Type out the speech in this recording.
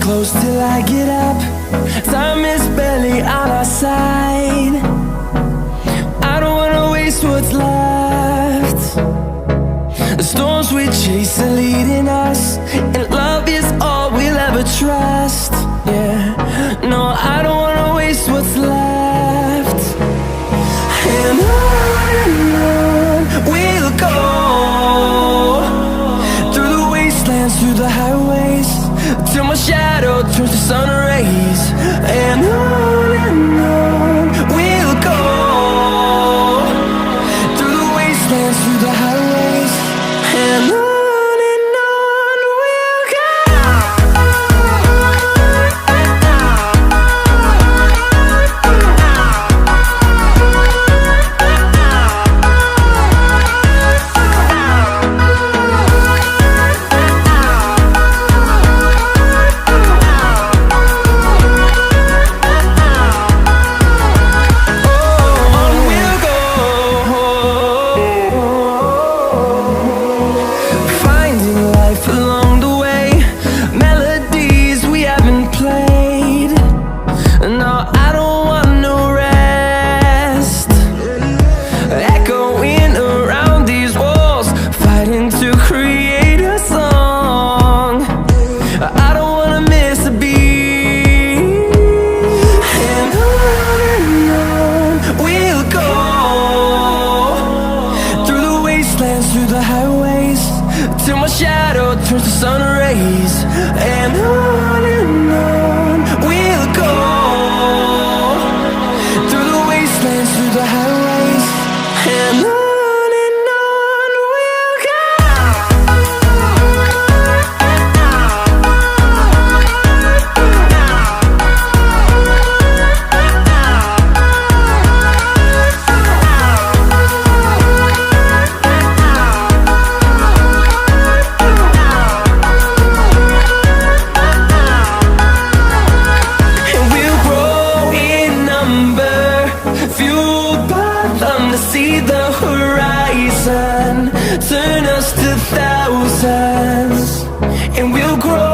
close till I get up. Time is barely on our side. I don't wanna waste what's left. The storms we chase are leading us, and love is all we'll ever trust. Yeah, no, I don't wanna waste what's left. And on we'll go, through the wastelands, through the highways, till my shadow turns to sun rays. And on we'll go, through the wastelands, through the highways, and on we'll go. Through the highways, till my shadow turns to sun rays. And on we'll go, through the wastelands, through the highways, and on we'll go. See the horizon turn us to thousands, and we'll grow